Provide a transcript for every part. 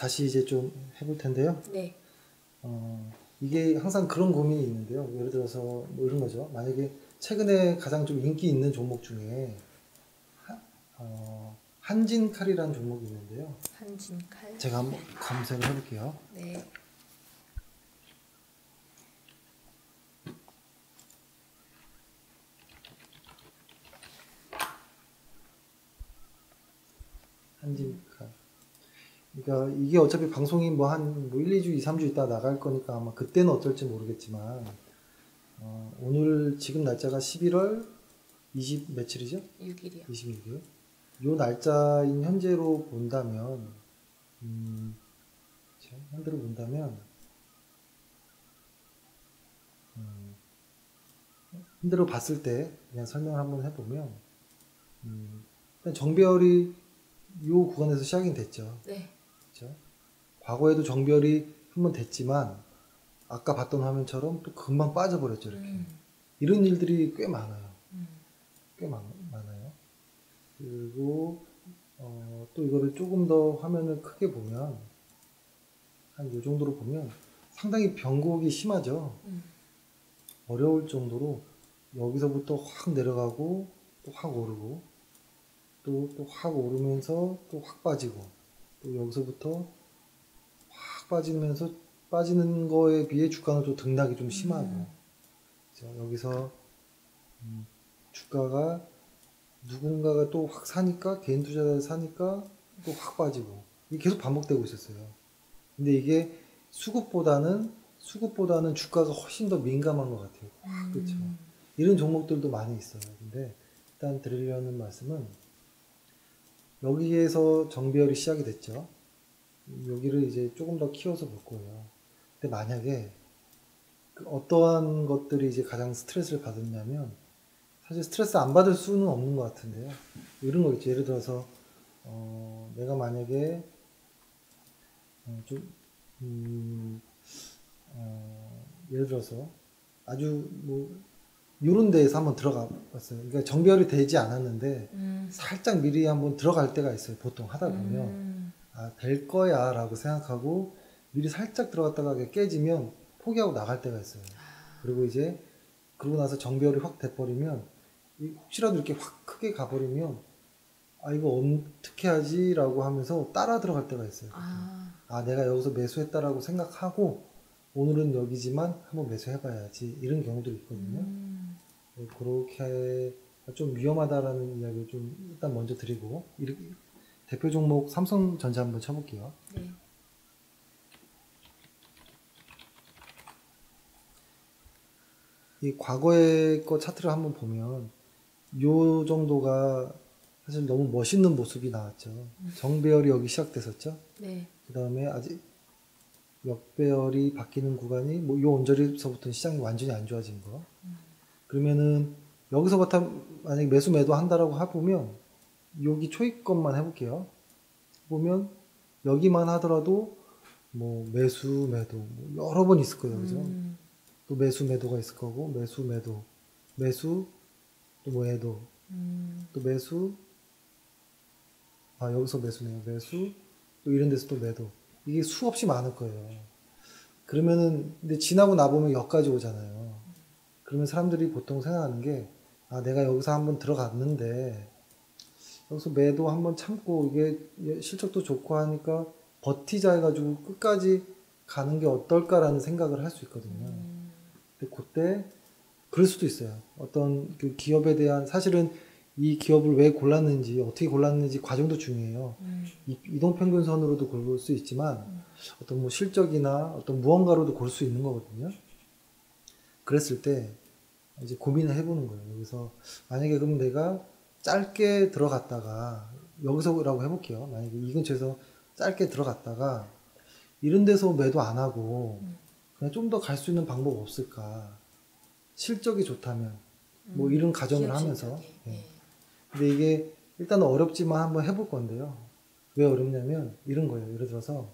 다시 이제 좀 해볼 텐데요. 네. 이게 항상 그런 고민이 있는데요. 예를 들어서 뭐 이런 거죠. 만약에 최근에 가장 좀 인기 있는 종목 중에 한진칼이라는 종목이 있는데요. 한진칼. 제가 한번 검색을 해볼게요. 네. 한진칼. 그러니까 이게 어차피 방송이 뭐 한 1, 2주, 2, 3주 있다 나갈 거니까 아마 그때는 어떨지 모르겠지만 오늘 지금 날짜가 11월 20 며칠이죠? 6일이요. 26일. 요 날짜인 현재로 본다면 현재로 본다면 현재로 봤을 때 그냥 설명을 한번 해보면 일단 정배열이 요 구간에서 시작이 됐죠. 네. 그렇죠? 과거에도 정배열이 한번 됐지만 아까 봤던 화면처럼 또 금방 빠져버렸죠. 이렇게. 이런 일들이 꽤 많아요. 꽤 많아요. 그리고 또 이거를 조금 더 화면을 크게 보면 한 요 정도로 보면 상당히 변곡이 심하죠. 어려울 정도로 여기서부터 확 내려가고 또 확 오르고 또 확 오르면서 또 확 빠지고 또 여기서부터 확 빠지면서 빠지는 거에 비해 주가는 또 등락이 좀 심하고 그렇죠? 여기서 주가가 누군가가 또 확 사니까 개인 투자자들 사니까 또 확 빠지고 이게 계속 반복되고 있었어요. 근데 이게 수급보다는 주가가 훨씬 더 민감한 것 같아요. 그렇죠. 이런 종목들도 많이 있어요. 근데 일단 드리려는 말씀은 여기에서 정배열이 시작이 됐죠. 여기를 이제 조금 더 키워서 볼 거예요. 근데 만약에 어떠한 것들이 이제 가장 스트레스를 받았냐면 사실 스트레스 안 받을 수는 없는 것 같은데요. 이런 거 있죠. 예를 들어서 내가 만약에 예를 들어서 아주 뭐 이런 데에서 한번 들어가 봤어요. 그러니까 정배열이 되지 않았는데 살짝 미리 한번 들어갈 때가 있어요. 보통 하다 보면 될 거야 라고 생각하고 미리 살짝 들어갔다가 깨지면 포기하고 나갈 때가 있어요. 그리고 이제 그러고 나서 정배열이 확 돼버리면 혹시라도 이렇게 확 크게 가버리면 이거 어떻게 하지 라고 하면서 따라 들어갈 때가 있어요. 내가 여기서 매수했다라고 생각하고 오늘은 여기지만 한번 매수해봐야지 이런 경우도 있거든요. 그렇게 좀 위험하다라는 이야기를 좀 일단 먼저 드리고 대표 종목 삼성전자 한번 쳐볼게요. 네. 이 과거의 거 차트를 한번 보면 요 정도가 사실 너무 멋있는 모습이 나왔죠. 정배열이 여기 시작됐었죠. 네. 그 다음에 아직 역배열이 바뀌는 구간이 뭐 요 언저리서부터 시장이 완전히 안 좋아진 거. 그러면은 여기서부터 만약에 매수 매도 한다라고 해보면 여기 초입것만 해볼게요. 보면 여기만 하더라도 뭐 매수 매도 뭐 여러 번 있을 거예요. 그죠? 또 매수 매도가 있을 거고 매수 매도 매수 또 뭐 매도 또 매수 여기서 매수네요. 매수 또 이런 데서 또 매도 이게 수없이 많을 거예요. 그러면은 근데 지나고 나보면 여기까지 오잖아요. 그러면 사람들이 보통 생각하는 게 내가 여기서 한번 들어갔는데 여기서 매도 한번 참고 이게 실적도 좋고 하니까 버티자 해가지고 끝까지 가는 게 어떨까라는 생각을 할 수 있거든요. 근데 그때 그럴 수도 있어요. 어떤 그 기업에 대한 사실은 이 기업을 왜 골랐는지 어떻게 골랐는지 과정도 중요해요. 이동평균선으로도 고를 수 있지만 어떤 뭐 실적이나 어떤 무언가로도 고를 수 있는 거거든요. 그랬을 때 이제 고민을 해보는 거예요. 여기서 만약에 그럼 내가 짧게 들어갔다가 여기서라고 해볼게요. 만약에 이 근처에서 짧게 들어갔다가 이런 데서 매도 안 하고 그냥 좀 더 갈 수 있는 방법 없을까? 실적이 좋다면 뭐 이런 가정을 하면서 근데 이게 일단은 어렵지만 한번 해볼 건데요. 왜 어렵냐면 이런 거예요. 예를 들어서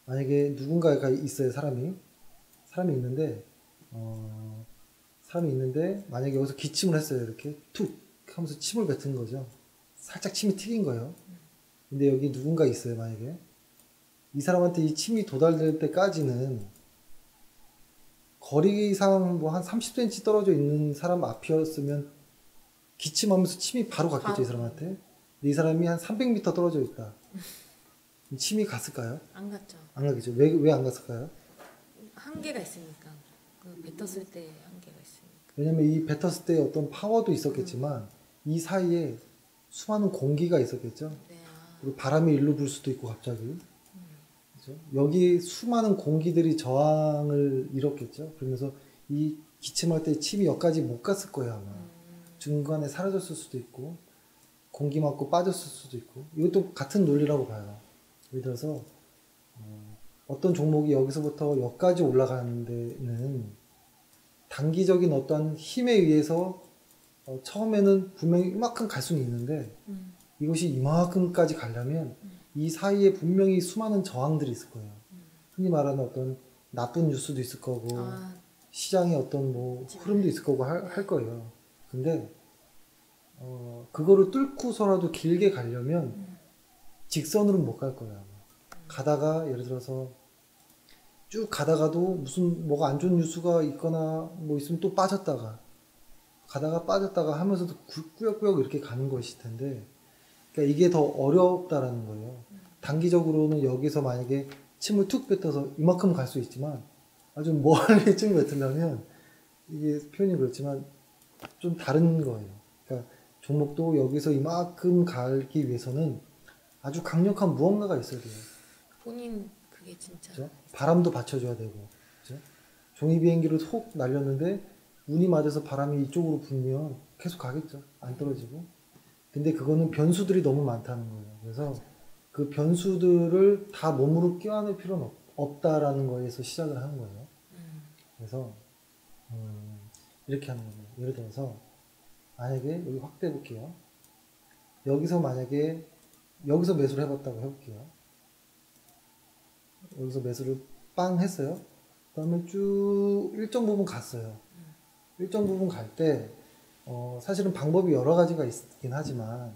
만약에 누군가가 있어요. 사람이 있는데 만약에 여기서 기침을 했어요. 이렇게 툭 하면서 침을 뱉은 거죠. 살짝 침이 튀긴 거예요. 근데 여기 누군가 있어요. 만약에 이 사람한테 이 침이 도달될 때까지는 거리상 뭐 한 30cm 떨어져 있는 사람 앞이었으면 기침하면서 침이 바로 갔겠죠, 이 사람한테. 근데 이 사람이 한 300m 떨어져 있다. 침이 갔을까요? 안 갔죠. 안 가겠죠. 왜 안 갔을까요? 한계가 있으니까. 그 뱉었을 때 한계가 있으니까. 왜냐면 이 뱉었을 때 어떤 파워도 있었겠지만 이 사이에 수많은 공기가 있었겠죠. 네, 아, 그리고 바람이 일로 불 수도 있고 갑자기. 그죠? 여기 수많은 공기들이 저항을 이뤘겠죠. 그러면서 이 기침할 때 침이 여기까지 못 갔을 거예요, 아마. 중간에 사라졌을 수도 있고 공기 맞고 빠졌을 수도 있고 이것도 같은 논리라고 봐요. 예를 들어서 어떤 종목이 여기서부터 여기까지 올라가는 데는 단기적인 어떤 힘에 의해서 처음에는 분명히 이만큼 갈 수는 있는데 이것이 이만큼까지 가려면 이 사이에 분명히 수많은 저항들이 있을 거예요. 흔히 말하는 어떤 나쁜 뉴스도 있을 거고 아, 시장의 어떤 뭐 흐름도 있을 거고 할 거예요. 근데 그거를 뚫고서라도 길게 가려면 직선으로는 못 갈 거예요. 아마. 가다가 예를 들어서 쭉 가다가도 무슨 뭐가 안 좋은 뉴스가 있거나 뭐 있으면 또 빠졌다가 가다가 빠졌다가 하면서도 꾸역꾸역 이렇게 가는 것일 텐데 그러니까 이게 더 어렵다라는 거예요. 단기적으로는 여기서 만약에 침을 툭 뱉어서 이만큼 갈 수 있지만 아주 멀리 침을 뱉으려면 이게 표현이 그렇지만 좀 다른 거예요. 그러니까 종목도 여기서 이만큼 가기 위해서는 아주 강력한 무언가가 있어야 돼요. 본인 그게 진짜. 그죠? 바람도 받쳐줘야 되고, 그죠? 종이 비행기를 속 날렸는데 운이 맞아서 바람이 이쪽으로 불면 계속 가겠죠. 안 떨어지고. 근데 그거는 변수들이 너무 많다는 거예요. 그래서 그 변수들을 다 몸으로 껴안을 필요는 없다라는 거에서 시작을 하는 거예요. 그래서 이렇게 하는 거예요. 예를 들어서 만약에 여기 확대해 볼게요. 여기서 만약에 여기서 매수를 해봤다고 해볼게요. 여기서 매수를 빵 했어요. 그 다음에 쭉 일정 부분 갔어요. 일정 부분 갈 때 사실은 방법이 여러 가지가 있긴 하지만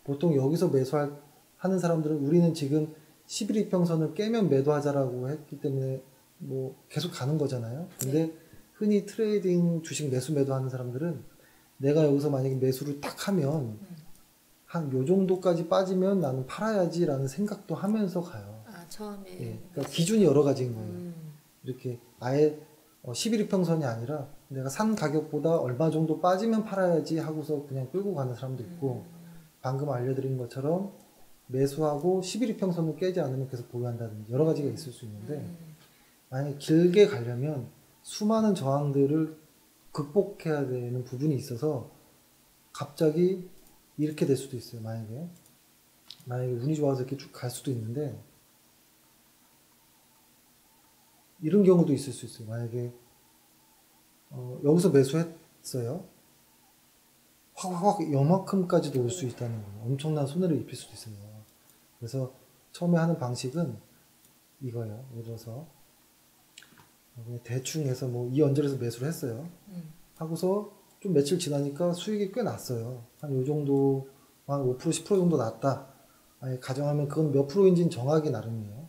보통 여기서 하는 사람들은 우리는 지금 11이평선을 깨면 매도하자라고 했기 때문에 뭐 계속 가는 거잖아요. 근데 흔히 트레이딩 주식 매수 매도하는 사람들은 내가 여기서 만약에 매수를 딱 하면 한 요 정도까지 빠지면 나는 팔아야지라는 생각도 하면서 가요. 아, 처음에. 예, 그러니까 기준이 여러 가지인 거예요. 이렇게 아예 11이평선이 아니라 내가 산 가격보다 얼마 정도 빠지면 팔아야지 하고서 그냥 끌고 가는 사람도 있고 방금 알려드린 것처럼 매수하고 11이평선을 깨지 않으면 계속 보유한다든지 여러 가지가 있을 수 있는데 만약에 길게 가려면 수많은 저항들을 극복해야 되는 부분이 있어서 갑자기 이렇게 될 수도 있어요. 만약에 운이 좋아서 이렇게 쭉 갈 수도 있는데 이런 경우도 있을 수 있어요. 만약에 여기서 매수했어요. 확 요만큼까지도 올 수 있다는 거예요. 엄청난 손해를 입힐 수도 있어요. 그래서 처음에 하는 방식은 이거예요. 예를 들어서 그냥 대충 해서 뭐 이 언저리에서 매수를 했어요. 하고서 좀 며칠 지나니까 수익이 꽤 났어요. 한 요 정도, 한 5%, 10% 정도 났다. 아니, 가정하면 그건 몇 프로인지는 정하기 나름이에요.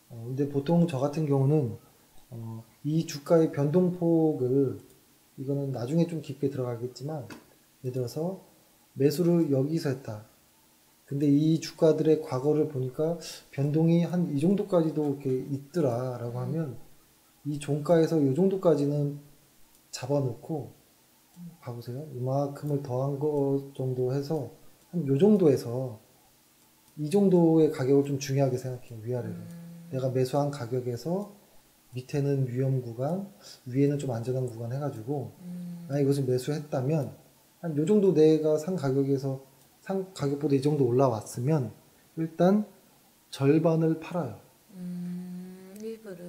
근데 보통 저 같은 경우는 이 주가의 변동폭을 이거는 나중에 좀 깊게 들어가겠지만 예를 들어서 매수를 여기서 했다. 근데 이 주가들의 과거를 보니까 변동이 한 이 정도까지도 이렇게 있더라라고 하면 이 종가에서 이 정도까지는 잡아놓고 봐보세요. 이만큼을 더한 것 정도 해서 한 요 정도에서 이 정도의 가격을 좀 중요하게 생각해요. 위아래로. 내가 매수한 가격에서 밑에는 위험 구간, 위에는 좀 안전한 구간 해가지고 이것을 매수했다면 한 요 정도 내가 산 가격보다 이 정도 올라왔으면 일단 절반을 팔아요.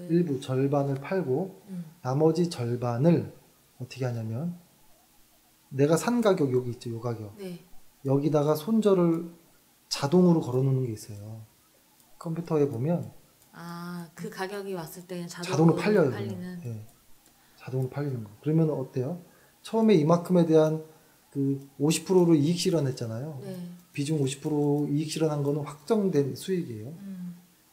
일부 절반을 팔고 나머지 절반을 어떻게 하냐면 내가 산 가격 여기 있죠. 요 가격. 네. 여기다가 손절을 자동으로 걸어놓는 게 있어요. 컴퓨터에 보면 아, 그 가격이 왔을 때는 자동으로 팔려요. 팔리는. 네. 자동으로 팔리는 거. 그러면 어때요? 처음에 이만큼에 대한 그 50%로 이익 실현했잖아요. 네. 비중 50% 이익 실현한 거는 확정된 수익이에요.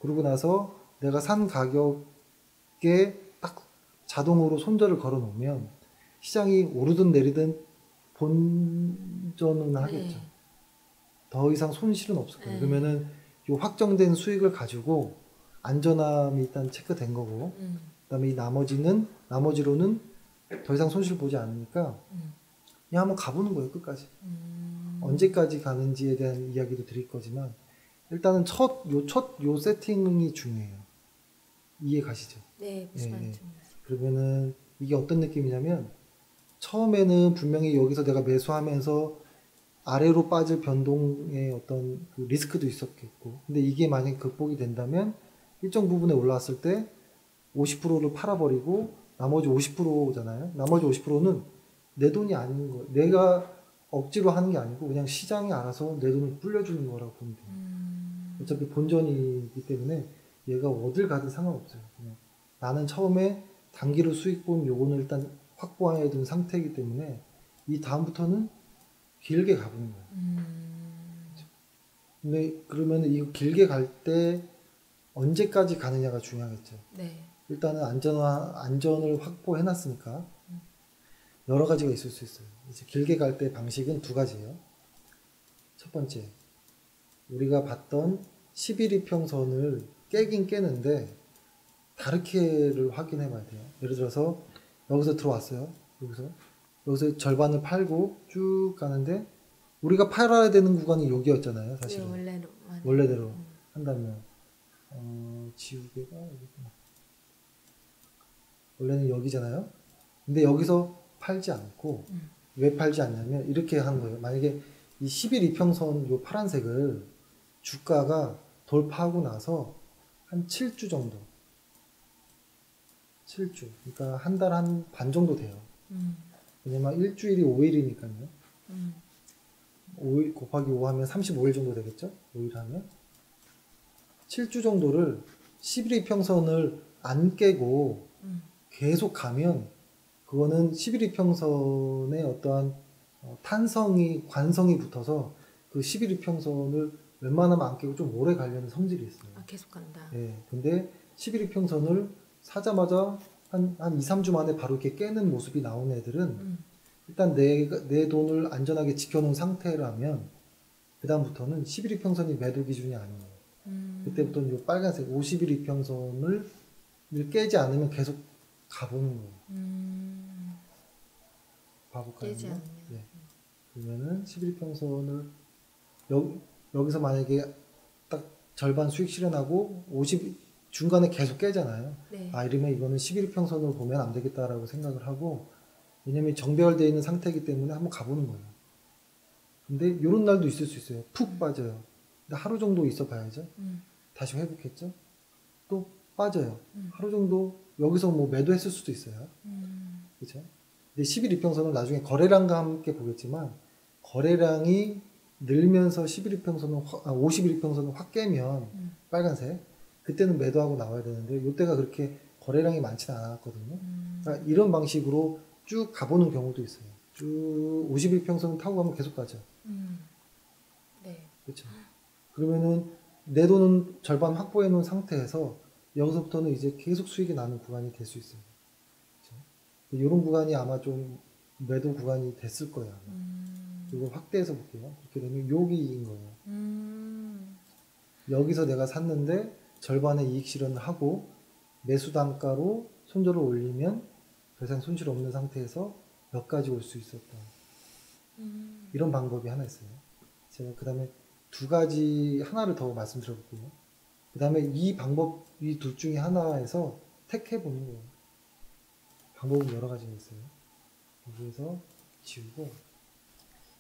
그러고 나서 내가 산 가격에 딱 자동으로 손절을 걸어 놓으면 시장이 오르든 내리든 본전은 하겠죠. 네. 더 이상 손실은 없을 거예요. 네. 그러면은 이 확정된 수익을 가지고 안전함이 일단 체크된 거고, 그다음에 이 나머지로는 더 이상 손실 보지 않으니까 그냥 한번 가보는 거예요, 끝까지. 언제까지 가는지에 대한 이야기도 드릴 거지만 일단은 요 세팅이 중요해요. 이해 가시죠? 네, 무슨 예, 말인지. 그러면은 이게 어떤 느낌이냐면 처음에는 분명히 여기서 내가 매수하면서 아래로 빠질 변동의 어떤 그 리스크도 있었겠고, 근데 이게 만약에 극복이 된다면 일정 부분에 올라왔을 때 50%를 팔아버리고 나머지 50%잖아요. 나머지 50%는 내 돈이 아닌 거예요. 내가 억지로 하는 게 아니고 그냥 시장이 알아서 내 돈을 불려주는 거라고 보면 돼요. 어차피 본전이기 때문에 얘가 어딜 가든 상관없어요. 그냥 나는 처음에 단기로 수익 본 요거는 일단 확보해야 되는 상태이기 때문에 이 다음부터는 길게 가보는 거예요. 근데 그러면 이거 길게 갈 때 언제까지 가느냐가 중요하겠죠. 네. 일단은 안전을 확보해 놨으니까 여러 가지가 있을 수 있어요. 이제 길게 갈 때 방식은 두 가지예요. 첫 번째, 우리가 봤던 11이평선을 깨긴 깨는데 다르게를 확인해 봐야 돼요. 예를 들어서 여기서 들어왔어요. 여기서 절반을 팔고 쭉 가는데 우리가 팔아야 되는 구간이 여기였잖아요. 네, 사실은 원래로만. 원래대로 한다면 지우개가 여기구나. 원래는 여기잖아요. 근데 여기서 팔지 않고 왜 팔지 않냐면 이렇게 한 거예요. 만약에 이 11이평선 요 파란색을 주가가 돌파하고 나서 한 7주 정도, 7주. 그러니까 한 달 한 반 정도 돼요. 왜냐면 일주일이 5일이니까요. 5일 곱하기 5 하면 35일 정도 되겠죠? 5일 하면 7주 정도를 11이평선을 안 깨고 계속 가면 그거는 11이평선의 어떠한 관성이 붙어서 그 11이평선을 웬만하면 안 깨고 좀 오래 가려는 성질이 있어요. 아, 계속 간다. 예. 근데 11이평선을 사자마자 한 2, 3주 만에 바로 이렇게 깨는 모습이 나오는 애들은 일단 내 돈을 안전하게 지켜놓은 상태라면 그다음부터는 11이평선이 매도 기준이 아니에요. 그때부터는 이 빨간색 51이평선을 깨지 않으면 계속 가보는 거예요. 봐볼까요? 깨지 한번? 않으면. 네. 그러면은 11평선을 여기서 만약에 딱 절반 수익 실현하고 50 중간에 계속 깨잖아요. 네. 아 이러면 이거는 11평선으로 보면 안 되겠다라고 생각을 하고 왜냐면 정배열되어 있는 상태이기 때문에 한번 가보는 거예요. 근데 이런 날도 있을 수 있어요. 푹 빠져요. 근데 하루 정도 있어 봐야죠. 다시 회복했죠. 또 빠져요. 하루 정도 여기서 뭐 매도했을 수도 있어요. 그렇죠? 근데 11이평선은 나중에 거래량과 함께 보겠지만 거래량이 늘면서 51이평선을 확 깨면 빨간색 그때는 매도하고 나와야 되는데 이때가 그렇게 거래량이 많지는 않았거든요. 그러니까 이런 방식으로 쭉 가보는 경우도 있어요. 쭉 51평선을 타고 가면 계속 가죠. 네. 그렇죠. 그러면은 내 돈은 절반 확보해 놓은 상태에서 여기서부터는 이제 계속 수익이 나는 구간이 될 수 있어요. 이런 구간이 아마 좀 매도 구간이 됐을 거예요. 이거 확대해서 볼게요. 이렇게 되면 여기인 거예요. 여기서 내가 샀는데 절반의 이익 실현을 하고 매수 단가로 손절을 올리면 더 이상 손실 없는 상태에서 여기까지 올 수 있었다. 이런 방법이 하나 있어요. 제가 그 다음에 두 가지 하나를 더 말씀드려 볼게요. 그 다음에 이 방법 이 둘 중에 하나에서 택해 보는 거예요. 방법은 여러 가지가 있어요. 여기에서 지우고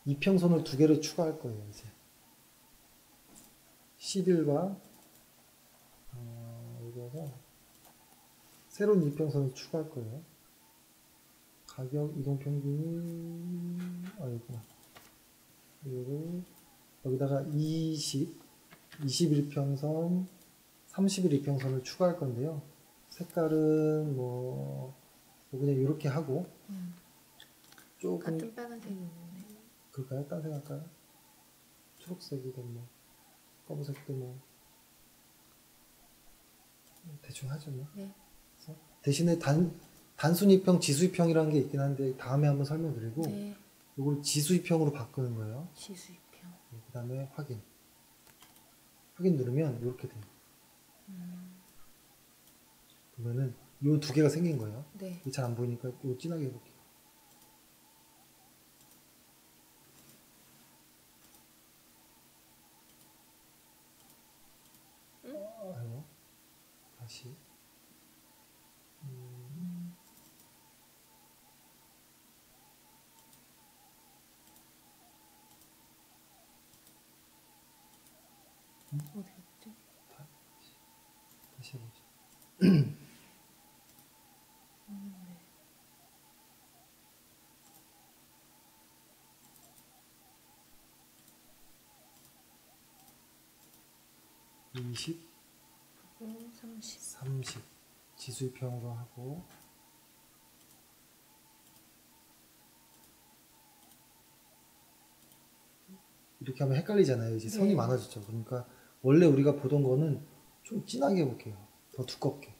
이평선을 두 개를 추가할 거예요. 이제 11과 여기서 새로운 이평선을 추가할 거예요. 가격 이동평균이 여기구나. 이거를 여기다가 21평선 31이평선을 추가할 건데요. 색깔은 뭐 그냥 이렇게 하고 조금 같은 빨간색이 있는데. 그럴까요? 딴 생각할까요? 초록색이든 뭐 검은색도 뭐 대충 하죠 뭐. 네. 그래서 대신에 단순이평, 지수이평이라는 게 있긴 한데 다음에 한번 설명드리고 네. 이걸 지수이평으로 바꾸는 거예요. 지수이평. 그 다음에 확인. 확인 누르면 이렇게 돼요. 보면은 요 두 개가 생긴 거예요. 네. 잘 안 보이니까 요 진하게 해볼게요. 아유, 다시. 어디 갔지? 다시 해보죠. 네. 20, 30. 30 지수이평으로 하고 이렇게 하면 헷갈리잖아요. 이제 선이 네. 많아졌죠. 그러니까 원래 우리가 보던 거는 좀 진하게 해볼게요. 더 두껍게.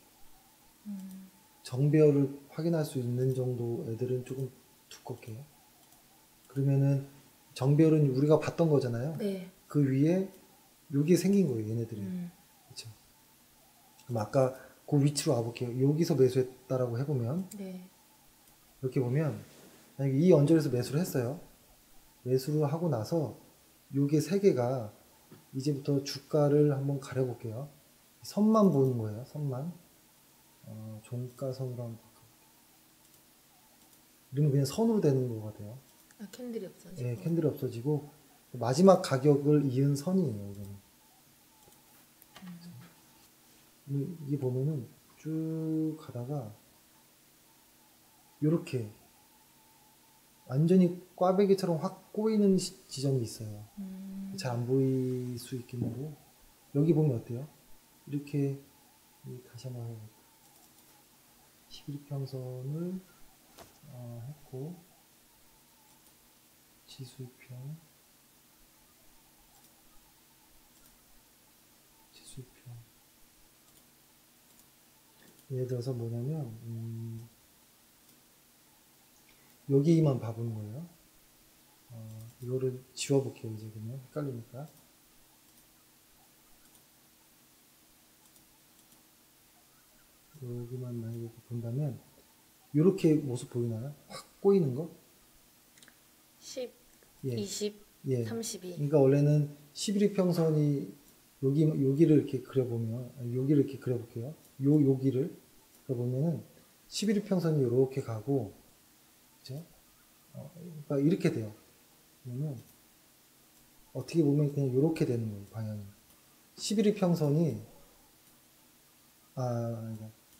정배열을 확인할 수 있는 정도 애들은 조금 두껍게. 그러면은 정배열은 우리가 봤던 거잖아요. 네. 그 위에 여기 생긴 거예요. 얘네들이. 그렇죠. 그럼 아까 그 위치로 와볼게요. 여기서 매수했다라고 해보면 네. 이렇게 보면 만약에 이 언저리에서 매수를 했어요. 매수를 하고 나서 요게 세 개가 이제부터 주가를 한번 가려볼게요. 선만 보는 거예요. 선만. 종가선으로 한번 바꿔볼게요. 이러면 그냥 선으로 되는 거가 돼요. 아, 캔들이 없어지고. 예, 캔들이 없어지고 마지막 가격을 이은 선이에요. 이거는. 이게 보면은 쭉 가다가 요렇게 완전히 꽈배기처럼 확 꼬이는 지점이 있어요. 잘 안 보일 수 있겠는데 여기 보면 어때요? 이렇게 다시 한번 해볼게요. 11평선을 했고 지수평 예를 들어서 뭐냐면 여기만 봐보는 거예요. 이거를 지워볼게요. 이제 그러면 헷갈리니까. 여기만 만약에 본다면 이렇게 모습 보이나요? 확 꼬이는 거? 10, 예. 20, 예. 32. 그러니까 원래는 11이평선이 여기를 이렇게 그려보면 여기를 이렇게 그려볼게요. 여기를 그려보면은 11이평선이 이렇게 가고 그죠? 그러니까 이렇게 돼요. 그러면 어떻게 보면 그냥 이렇게 되는 거예요. 방향이. 11이평선이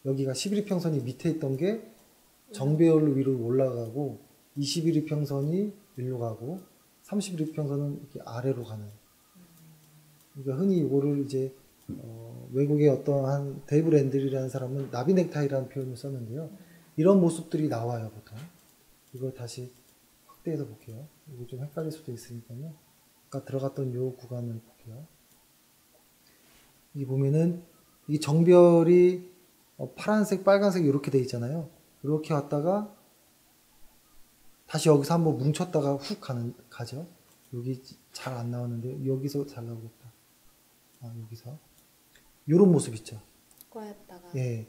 여기가 11이평선이 밑에 있던 게 정배열로 위로 올라가고 21이평선이 위로 가고 31이평선은 이렇게 아래로 가는. 그러니까 흔히 이거를 이제 외국의 어떠한 데이브 랜들이라는 사람은 나비 넥타이라는 표현을 썼는데요. 이런 모습들이 나와요 보통. 이걸 다시 확대해서 볼게요. 이거 좀 헷갈릴 수도 있으니까요. 아까 들어갔던 요 구간을 볼게요. 이 보면은 이 정별이 파란색, 빨간색 이렇게 돼 있잖아요. 이렇게 왔다가 다시 여기서 한번 뭉쳤다가 훅 가죠. 여기 잘 안 나오는데 여기서 잘 나오겠다. 여기서 이런 모습 있죠. 꼬였다가. 예,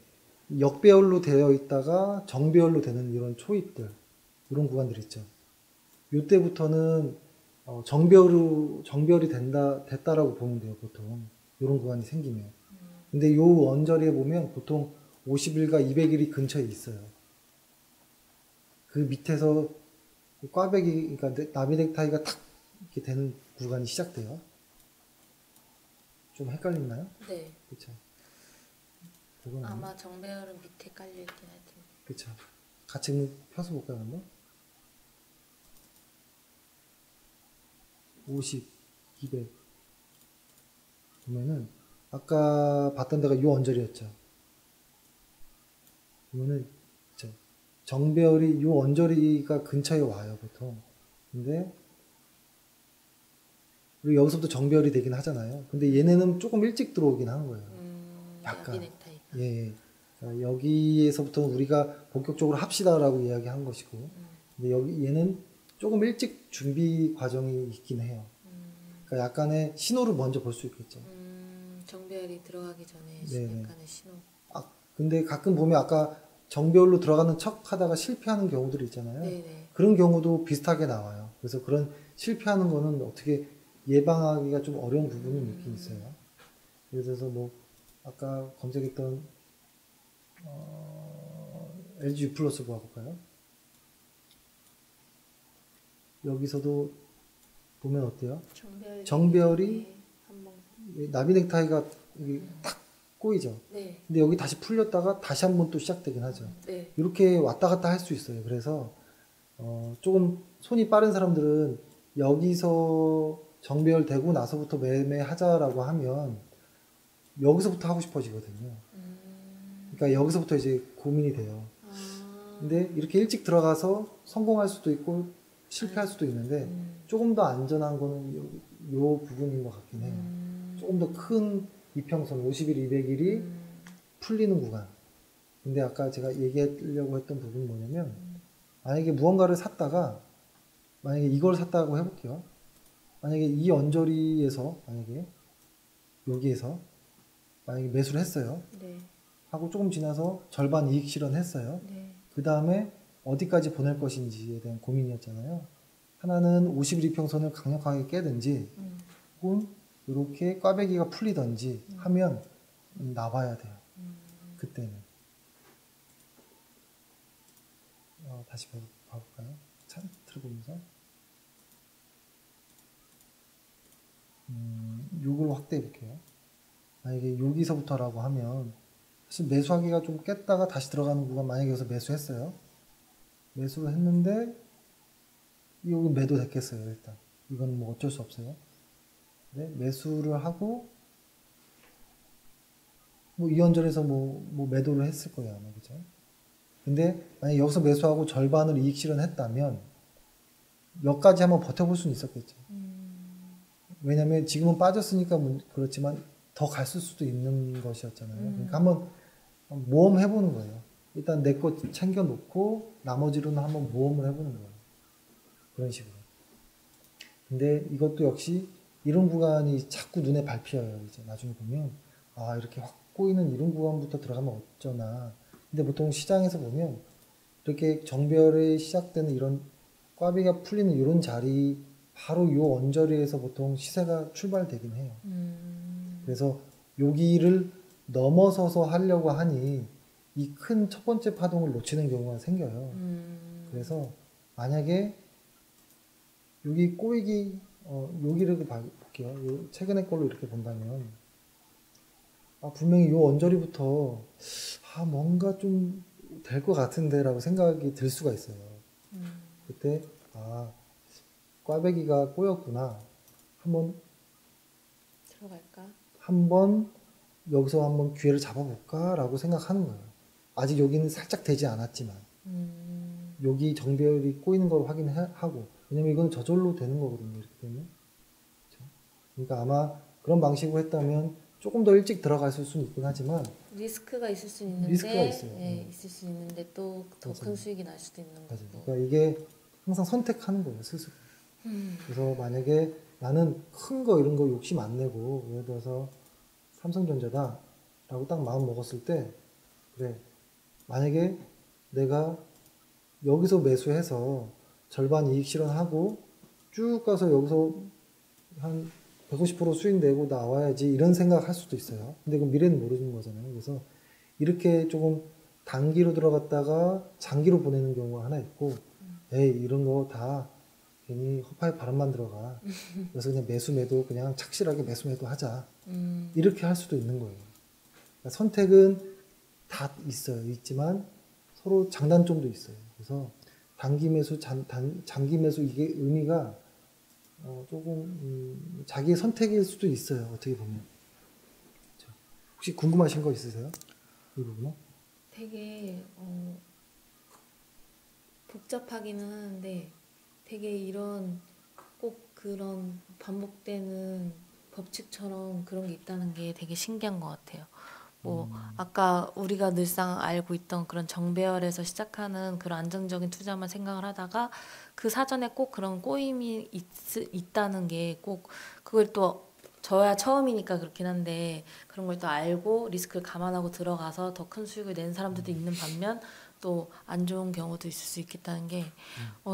역배열로 되어 있다가 정배열로 되는 이런 초입들, 이런 구간들 있죠. 이때부터는 정별이 됐다라고 보면 돼요. 보통 이런 구간이 생기면. 근데 요 언저리에 보면 보통 50일과 200일이 근처에 있어요. 그 밑에서 꽈배기, 그러니까 나비 넥타이가 탁 이렇게 되는 구간이 시작돼요. 좀 헷갈리나요? 네. 그쵸. 그건 아마 정배열은 밑에 깔려있긴 할 텐데. 그쵸. 같이 펴서 볼까요, 한번? 50, 200. 보면은, 아까 봤던 데가 요 언저리였죠. 보면은, 그쵸. 정배열이 요 언저리가 근처에 와요, 보통. 근데, 그리고 여기서부터 정배열이 되긴 하잖아요. 근데 얘네는 조금 일찍 들어오긴 하는 거예요. 약간. 나비 넥타이가. 예. 그러니까 여기에서부터 우리가 본격적으로 합시다라고 이야기한 것이고, 근데 여기 얘는 조금 일찍 준비 과정이 있긴 해요. 그러니까 약간의 신호를 먼저 볼 수 있겠죠. 정별이 들어가기 전에 네네. 약간의 신호. 아, 근데 가끔 보면 아까 정별로 들어가는 척 하다가 실패하는 경우들이 있잖아요. 네네. 그런 경우도 비슷하게 나와요. 그래서 그런 실패하는 거는 어떻게 예방하기가 좀 어려운 부분이 있긴 있어요. 예를 들어서 뭐 아까 검색했던 LG U 플러스 봐볼까요? 여기서도 보면 어때요? 정별이 한번. 나비 넥타이가 여기 탁 꼬이죠. 네. 근데 여기 다시 풀렸다가 다시 한번 또 시작되긴 하죠. 네. 이렇게 왔다 갔다 할 수 있어요. 그래서 조금 손이 빠른 사람들은 여기서 정별되고 나서부터 매매하자라고 하면 여기서부터 하고 싶어지거든요. 그러니까 여기서부터 이제 고민이 돼요. 근데 이렇게 일찍 들어가서 성공할 수도 있고 실패할 수도 있는데 조금 더 안전한 거는 요 부분인 것 같긴 해요. 조금 더 큰 이평선 50일, 200일이 풀리는 구간. 근데 아까 제가 얘기하려고 했던 부분이 뭐냐면 만약에 무언가를 샀다가 만약에 이걸 샀다고 해볼게요. 만약에 이 언저리에서 만약에 여기에서 만약에 매수를 했어요. 네. 하고 조금 지나서 절반 이익 실현했어요. 네. 그 다음에 어디까지 보낼 것인지에 대한 고민이었잖아요. 하나는 51 이평선을 강력하게 깨든지 혹은 이렇게 꽈배기가 풀리든지 하면 나와야 돼요. 그때는. 다시 봐볼까요? 차트를 보면서. 요걸 확대해 볼게요. 만약에 여기서부터라고 하면 사실 매수하기가 좀 깼다가 다시 들어가는 구간 만약에 여기서 매수했어요. 매수를 했는데 여기 매도 됐겠어요. 일단 이건 뭐 어쩔 수 없어요. 네, 매수를 하고 뭐 이 언저리에서 뭐 매도를 했을 거예요 아마 그죠? 근데 만약 여기서 매수하고 절반을 이익 실현했다면 여기까지 한번 버텨볼 수는 있었겠죠. 왜냐면 지금은 빠졌으니까 그렇지만 더 갔을 수도 있는 것이었잖아요. 그러니까 한번 모험 해보는 거예요. 일단 내 거 챙겨놓고 나머지로는 한번 모험을 해보는 거예요. 그런 식으로. 근데 이것도 역시 이런 구간이 자꾸 눈에 밟혀요. 이제 나중에 보면 아 이렇게 확 꼬이는 이런 구간부터 들어가면 어쩌나. 근데 보통 시장에서 보면 이렇게 정별이 시작되는 이런 꽈배기가 풀리는 이런 자리 바로 요 언저리에서 보통 시세가 출발되긴 해요. 그래서 여기를 넘어서서 하려고 하니 이 큰 첫 번째 파동을 놓치는 경우가 생겨요. 그래서 만약에 여기 꼬이기 여기를 볼게요. 최근의 걸로 이렇게 본다면 분명히 요 언저리부터 뭔가 좀 될 것 같은데라고 생각이 들 수가 있어요. 그때 꽈배기가 꼬였구나. 들어갈까? 한번 여기서 한번 기회를 잡아볼까라고 생각하는 거예요. 아직 여기는 살짝 되지 않았지만 여기 정별이 꼬이는 걸 확인하고 왜냐면 이건 저절로 되는 거거든요. 이렇게 되면 그렇죠? 그러니까 아마 그런 방식으로 했다면 조금 더 일찍 들어갔을 수는 있긴 하지만 리스크가 있을 수 있는데 리스크가 있어요. 네, 있을 수 있는데 또 더 큰 수익이 날 수도 있는 거고. 그러니까 이게 항상 선택하는 거예요 스스로. 그래서 만약에 나는 큰 거 이런 거 욕심 안 내고 예를 들어서 삼성전자다라고 딱 마음 먹었을 때 그래 만약에 내가 여기서 매수해서 절반 이익 실현하고 쭉 가서 여기서 한 150% 수익 내고 나와야지 이런 생각할 수도 있어요. 근데 그 미래는 모르는 거잖아요. 그래서 이렇게 조금 단기로 들어갔다가 장기로 보내는 경우가 하나 있고 에이 이런 거 다 괜히 허파에 바람만 들어가. 그래서 그냥 매수 매도 그냥 착실하게 매수 매도 하자. 이렇게 할 수도 있는 거예요. 그러니까 선택은 다 있어요. 있지만 서로 장단점도 있어요. 그래서 단기 매수, 장기 매수 이게 의미가 조금 자기의 선택일 수도 있어요. 어떻게 보면. 그렇죠. 혹시 궁금하신 거 있으세요? 이 부분은? 되게 복잡하기는 하는데 되게 이런 꼭 그런 반복되는 법칙처럼 그런 게 있다는 게 되게 신기한 것 같아요. 뭐 아까 우리가 늘상 알고 있던 그런 정배열에서 시작하는 그런 안정적인 투자만 생각을 하다가 그 사전에 꼭 그런 꼬임이 있다는 게 꼭 그걸 또 저야 처음이니까 그렇긴 한데 그런 걸 또 알고 리스크를 감안하고 들어가서 더 큰 수익을 낸 사람들도 있는 반면 또 안 좋은 경우도 있을 수 있겠다는 게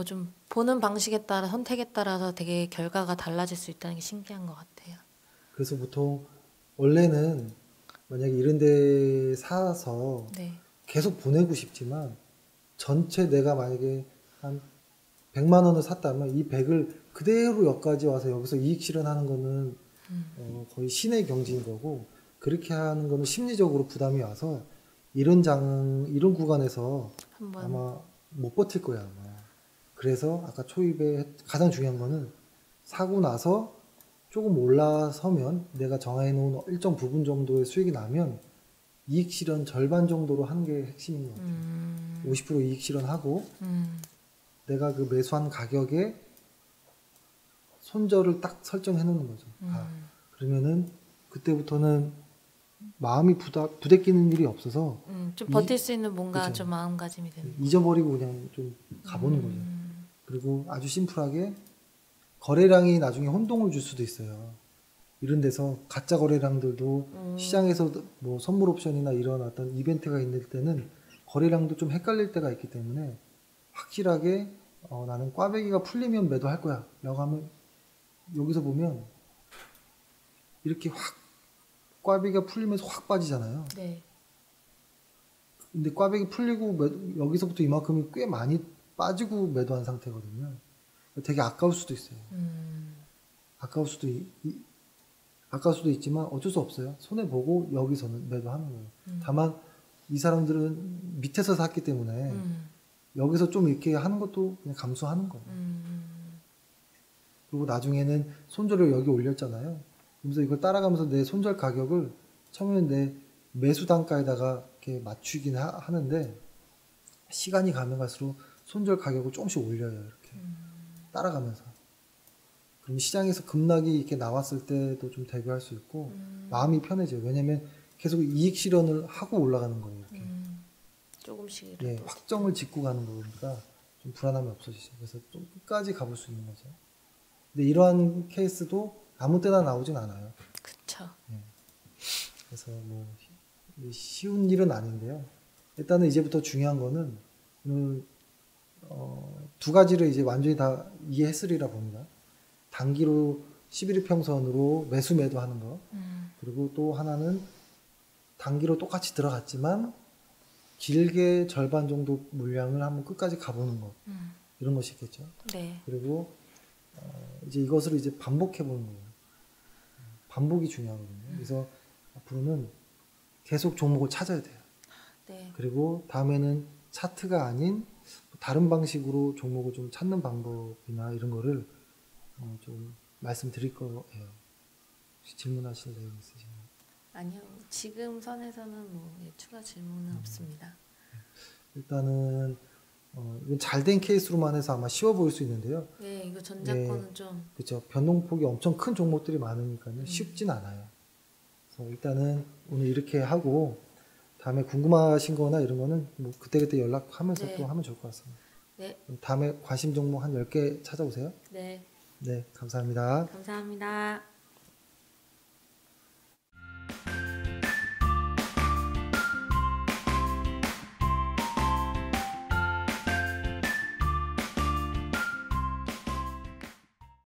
좀 보는 방식에 따라 선택에 따라서 되게 결과가 달라질 수 있다는 게 신기한 것 같아요. 그래서 보통 원래는 만약에 이런 데 사서 네. 계속 보내고 싶지만 전체 내가 만약에 한 100만 원을 샀다면 이 100을 그대로 여기까지 와서 여기서 이익 실현하는 거는 거의 신의 경지인 거고, 그렇게 하는 거는 심리적으로 부담이 와서 이런 구간에서 한번 아마 못 버틸 거야 아마. 그래서 아까 초입에 가장 중요한 거는 사고 나서 조금 올라서면 내가 정해 놓은 일정 부분 정도의 수익이 나면 이익 실현 절반 정도로 하는 게 핵심인 것 같아요. 50% 이익 실현하고 내가 그 매수한 가격에 손절을 딱 설정해 놓는 거죠. 그러면은 그때부터는 마음이 부대끼는 일이 없어서 좀 버틸 수 있는 뭔가 그쵸. 좀 마음가짐이 되는. 잊어버리고 그냥 좀 가보는 거죠. 그리고 아주 심플하게 거래량이 나중에 혼동을 줄 수도 있어요. 이런 데서 가짜 거래량들도 시장에서 뭐 선물 옵션이나 이런 어떤 이벤트가 있는 때는 거래량도 좀 헷갈릴 때가 있기 때문에 확실하게 나는 꽈배기가 풀리면 매도할 거야 라고 하면, 여기서 보면 이렇게 확 꽈배기가 풀리면서 확 빠지잖아요. 네. 근데 꽈배기 풀리고 여기서부터 이만큼이 꽤 많이 빠지고 매도한 상태거든요. 되게 아까울 수도 있어요. 아까울 수도 있지만 어쩔 수 없어요. 손해보고 여기서는 매도하는 거예요. 다만 이 사람들은 밑에서 샀기 때문에 여기서 좀 이렇게 하는 것도 그냥 감수하는 거예요. 그리고 나중에는 손절을 여기 올렸잖아요. 그래서 이걸 따라가면서 내 손절 가격을 처음에는 내 매수 단가에다가 이렇게 맞추긴 하는데 시간이 가면 갈수록 손절 가격을 조금씩 올려요. 이렇게 따라가면서. 그럼 시장에서 급락이 이렇게 나왔을 때도 좀 대비할 수 있고 마음이 편해져요. 왜냐면 계속 이익 실현을 하고 올라가는 거예요. 이렇게. 조금씩이라도. 예, 확정을 짓고 가는 거니까 좀 불안함이 없어지죠. 그래서 좀 끝까지 가볼 수 있는 거죠. 근데 이러한 케이스도 아무 때나 나오진 않아요. 그쵸. 그래서 뭐 쉬운 일은 아닌데요. 일단은 이제부터 중요한 거는 두 가지를 이제 완전히 다 이해했으리라 봅니다. 단기로 11일평선으로 매수 매도하는 거, 그리고 또 하나는 단기로 똑같이 들어갔지만 길게 절반 정도 물량을 한번 끝까지 가보는 거, 이런 것이 있겠죠. 네. 그리고 이제 이것을 이제 반복해 보는 거예요. 반복이 중요하거든요. 그래서 앞으로는 계속 종목을 찾아야 돼요. 네. 그리고 다음에는 차트가 아닌 다른 방식으로 종목을 좀 찾는 방법이나 이런 거를 좀 말씀드릴 거예요. 혹시 질문하실 내용 있으신가요? 아니요. 지금 선에서는 뭐 추가 질문은 없습니다. 일단은 이건 잘된 케이스로만 해서 아마 쉬워 보일 수 있는데요. 네, 이거 전자권은 좀 그렇죠. 변동폭이 엄청 큰 종목들이 많으니까요. 쉽진 않아요. 그래서 일단은 오늘 이렇게 하고 다음에 궁금하신 거나 이런 거는 뭐 그때그때 연락하면서 네. 또 하면 좋을 것 같습니다. 네. 다음에 관심 종목 한 10개 찾아오세요. 네. 네, 감사합니다. 감사합니다.